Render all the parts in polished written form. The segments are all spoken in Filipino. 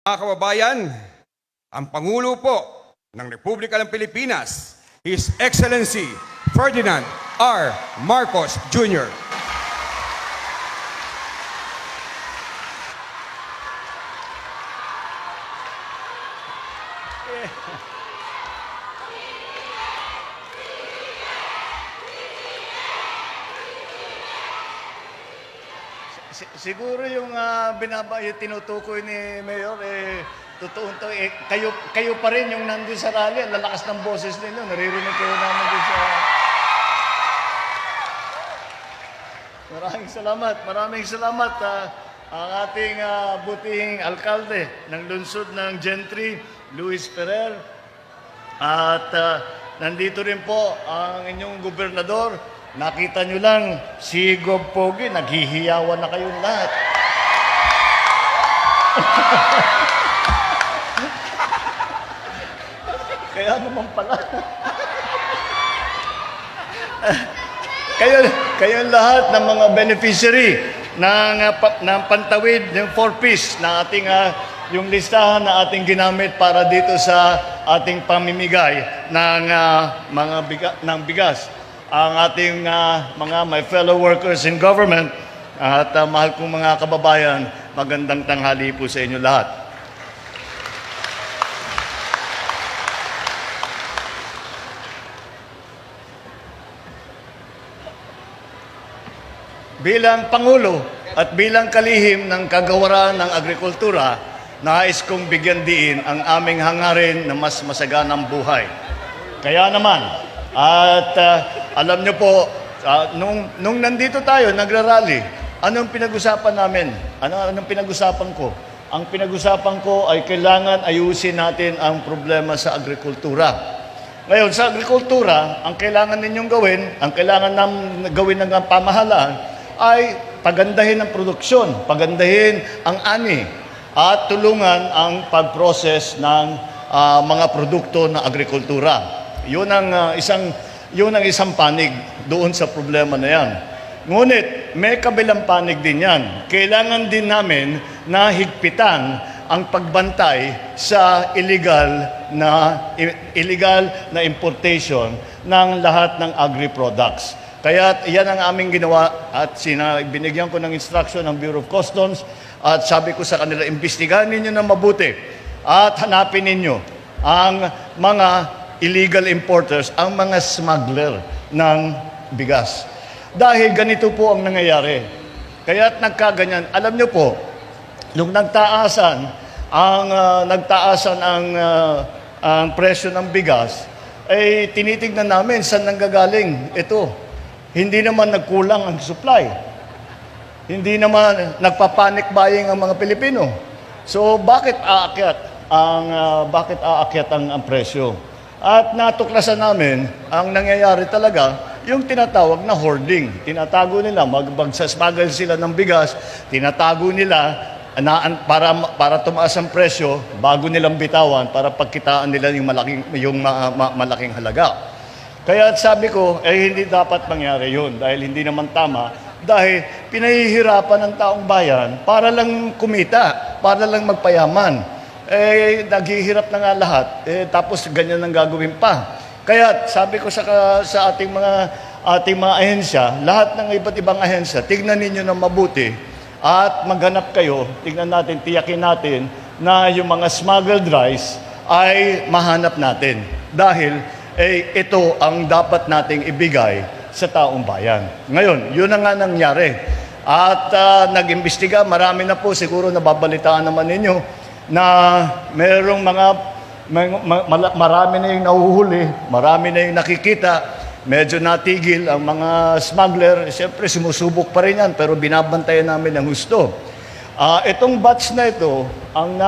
Mga kababayan, ang Pangulo po ng Republika ng Pilipinas, His Excellency Ferdinand R. Marcos Jr. Siguro yung yung tinutukoy ni Mayor, totoo to, kayo pa rin yung nandun sa rally, ang lalakas ng boses ninyo, naririnig kayo naman dun sa... Maraming salamat. Ang ating butihing alkalde ng lungsod ng Gentry, Luis Ferrer, at nandito rin po ang inyong gobernador. Nakita nyo lang, si Gov Pogi, naghihiyawan na kayong lahat. Kaya naman pala. kayo lahat ng mga beneficiary ng pantawid, ng 4-piece na ating yung listahan na ating ginamit para dito sa ating pamimigay ng bigas. Ang ating my fellow workers in government at mahal kong mga kababayan, magandang tanghali po sa inyo lahat. Bilang Pangulo at bilang kalihim ng kagawaran ng agrikultura, nais kong bigyan diin ang aming hangarin na mas masaganang buhay. Kaya naman, at alam nyo po, nung nandito tayo, nagrarally, anong pinag-usapan namin? Anong pinag-usapan ko? Ang pinag-usapan ko ay kailangan ayusin natin ang problema sa agrikultura. Ngayon, sa agrikultura, ang kailangan ninyong gawin, ang kailangan gawin ng pamahalaan, ay pagandahin ang produksyon, pagandahin ang ani, at tulungan ang pag-process ng mga produkto ng agrikultura. Yun ang isang panig doon sa problema na yan. Ngunit may kabilang panig din yan. Kailangan din namin na higpitan ang pagbantay sa illegal na importation ng lahat ng agri-products. Kaya yan ang aming ginawa at binigyan ko ng instruction ng Bureau of Customs at sabi ko sa kanila, imbestigahan ninyo na mabuti at hanapin ninyo ang mga illegal importers, ang mga smuggler ng bigas. Dahil ganito po ang nangyayari. Kaya't nagkaganyan. Alam nyo po, nung nagtaasan ang presyo ng bigas, ay tinitignan namin saan nanggagaling ito. Hindi naman nagkulang ang supply. Hindi naman nagpa-panic buying ang mga Pilipino. So bakit aakyat ang presyo? At natuklasan namin, ang nangyayari talaga, yung tinatawag na hoarding. Tinatago nila, magsasmuggle sila ng bigas, tinatago nila para tumaas ang presyo, bago nilang bitawan, para pagkitaan nila yung malaking halaga. Kaya sabi ko, hindi dapat mangyari yun, dahil hindi naman tama, dahil pinahihirapan ng taong bayan para lang kumita, para lang magpayaman. Naghihirap na nga lahat, tapos ganyan ang gagawin pa. Kaya sabi ko sa ating mga ahensya, lahat ng iba't ibang ahensya, tignan ninyo ng mabuti at maghanap kayo, tignan natin, tiyakin natin na yung mga smuggled rice ay mahanap natin. Dahil ito ang dapat nating ibigay sa taong bayan. Ngayon, yun na nga nangyari. At nag-imbestiga, marami na po, siguro nababalitaan naman ninyo, na merong marami na yung nahuhuli, marami na yung nakikita, medyo natigil ang mga smuggler. Siyempre, simusubok pa rin yan, pero binabantayan namin ng husto. Itong batch na ito, ang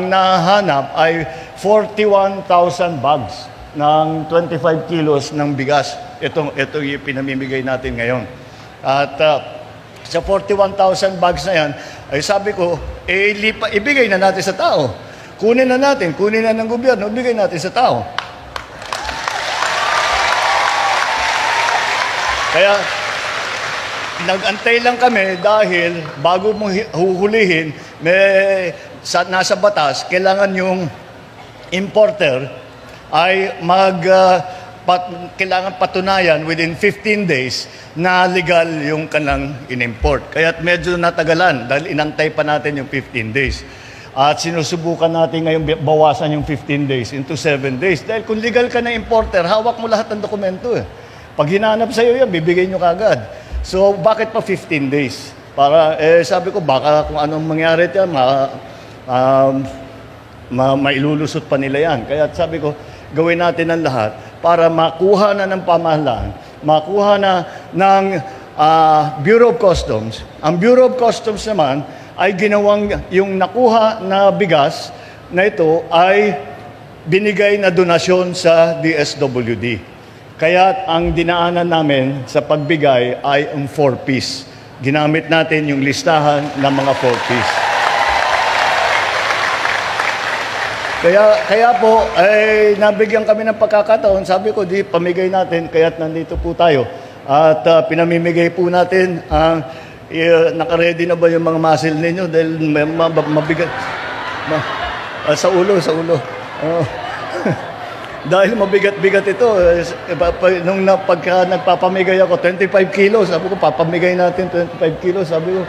nahanap ay 41,000 bags ng 25 kilos ng bigas. Ito yung pinamimigay natin ngayon. At sa 41,000 bags na yan, ay sabi ko, ibigay na natin sa tao. Kunin na ng gobyerno, ibigay natin sa tao. Kaya, nag-antay lang kami dahil bago mo huhulihin, nasa batas, kailangan yung importer ay kailangan patunayan within 15 days na legal yung kanilang in-import. Kaya medyo natagalan dahil inantay pa natin yung 15 days. At sinusubukan natin ngayon bawasan yung 15 days into 7 days. Dahil kung legal ka na importer, hawak mo lahat ng dokumento eh. Pag hinanap sa'yo yan, bibigay nyo kagad. So, bakit pa 15 days? Para, sabi ko, baka kung anong mangyari dyan, mailulusot pa nila yan. Kaya sabi ko, gawin natin ang lahat para makuha na ng pamahalaan, makuha na ng Bureau of Customs. Ang Bureau of Customs naman ay ginawang yung nakuha na bigas na ito ay binigay na donasyon sa DSWD. Kaya ang dinaanan namin sa pagbigay ay ang 4-piece. Ginamit natin yung listahan ng mga 4-piece. Kaya po, nabigyan kami ng pagkakataon. Sabi ko, di pamigay natin, kaya't nandito po tayo. At pinamimigay po natin, naka-ready na ba yung mga muscle ninyo? Dahil mabigat. Sa ulo. Dahil mabigat-bigat ito. Pagka nagpapamigay ako, 25 kilos. Sabi ko, papamigay natin 25 kilos. Sabi ko,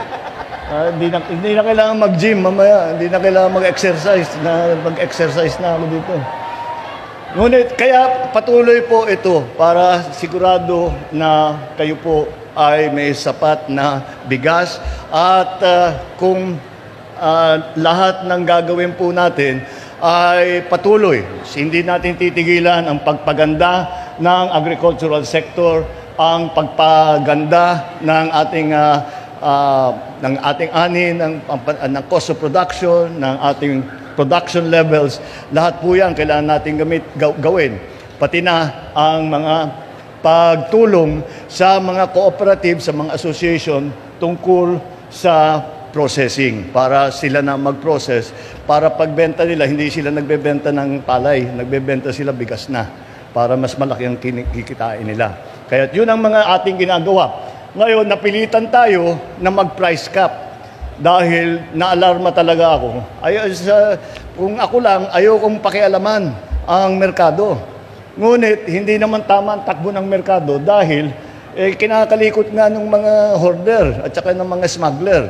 hindi na kailangan mag-gym mamaya. Hindi na kailangan mag-exercise. Mag-exercise na ako dito. Ngunit, kaya patuloy po ito para sigurado na kayo po ay may sapat na bigas. At kung lahat ng gagawin po natin ay patuloy. Hindi natin titigilan ang pagpaganda ng agricultural sector, ang pagpaganda ng ating ani, ng cost of production, ng ating production levels. Lahat po yan kailangan natin gawin. Pati na ang mga pagtulong sa mga cooperative, sa mga association tungkol sa processing para sila na mag-process, para pagbenta nila, hindi sila nagbebenta ng palay, nagbebenta sila bigas na para mas malaki ang kikitain nila. Kaya yun ang mga ating ginagawa. Ngayon, napilitan tayo na mag-price cap dahil naalarma talaga ako. Kung ako lang, ayaw kong pakialaman ang merkado. Ngunit, hindi naman tama ang takbo ng merkado dahil kinakalikot nga ng mga hoarder at saka ng mga smuggler.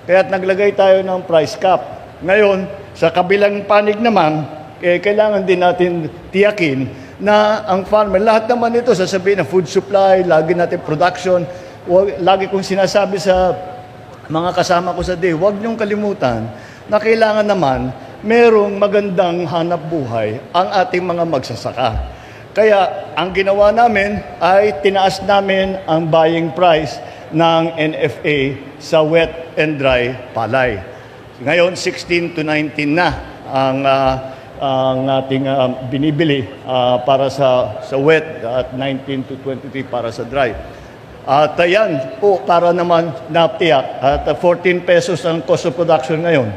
Kaya't naglagay tayo ng price cap. Ngayon, sa kabilang panig naman, kailangan din natin tiyakin na ang farmer, lahat naman ito, sasabihin na food supply, lagi natin production. Lagi kong sinasabi sa mga kasama ko sa day, huwag niyong kalimutan na kailangan naman merong magandang hanap buhay ang ating mga magsasaka. Kaya ang ginawa namin ay tinaas namin ang buying price ng NFA sa wet and dry palay. Ngayon, 16 to 19 na ang ating binibili para sa wet at 19 to 23 para sa dry. At yan po para naman natiyak at 14 pesos ang cost of production ngayon.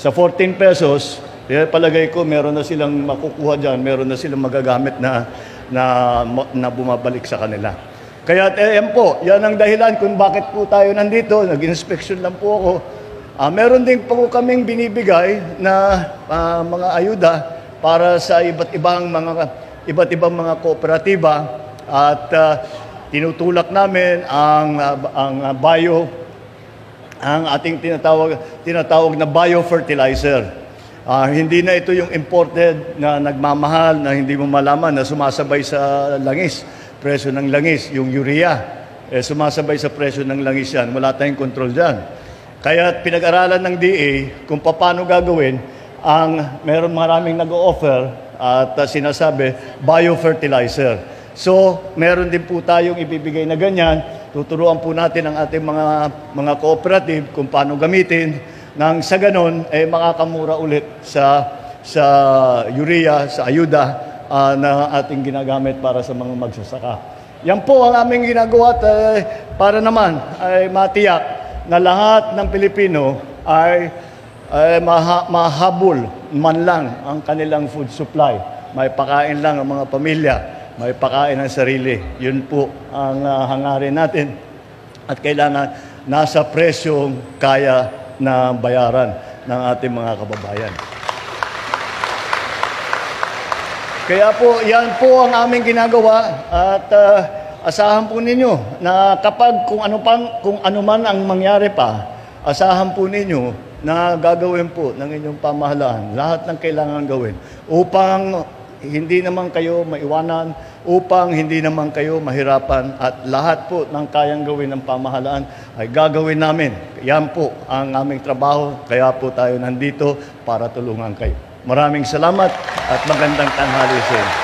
Sa 14 pesos, palagay ko meron na silang makukuha dyan, meron na silang magagamit na bumabalik sa kanila. Kaya yan po, yan ang dahilan kung bakit po tayo nandito, nag-inspection lang po ako. Meron din po kaming binibigay na mga ayuda para sa iba't ibang mga kooperatiba at tinutulak namin ang ating tinatawag na biofertilizer. Hindi na ito yung imported na nagmamahal na hindi mo malaman na sumasabay sa langis, presyo ng langis, yung urea. Sumasabay sa presyo ng langis yan. Wala tayong control dyan. Kaya pinag-aralan ng DA kung paano gagawin meron maraming nag-o-offer at sinasabi biofertilizer. So, meron din po tayong ibibigay na ganyan. Tuturuan po natin ang ating mga cooperative kung paano gamitin nang sa ganon makakamura ulit sa urea, sa ayuda na ating ginagamit para sa mga magsasaka. Yan po ang aming ginagawa para naman ay matiyak na lahat ng Pilipino ay mahabol man lang ang kanilang food supply. May pakain lang ang mga pamilya, may pakain ang sarili. Yun po ang hangarin natin. At kailangan nasa presyong kaya na bayaran. ng ating mga kababayan. Kaya po, yan po ang aming ginagawa at asahan po ninyo na kapag kung ano man ang mangyari pa, asahan po ninyo na gagawin po ng inyong pamahalaan lahat ng kailangan gawin upang hindi naman kayo maiwanan, upang hindi naman kayo mahirapan at lahat po ng kayang gawin ng pamahalaan ay gagawin namin. Yan po ang aming trabaho, kaya po tayo nandito para tulungan kayo. Maraming salamat at magandang tanghali sa inyo.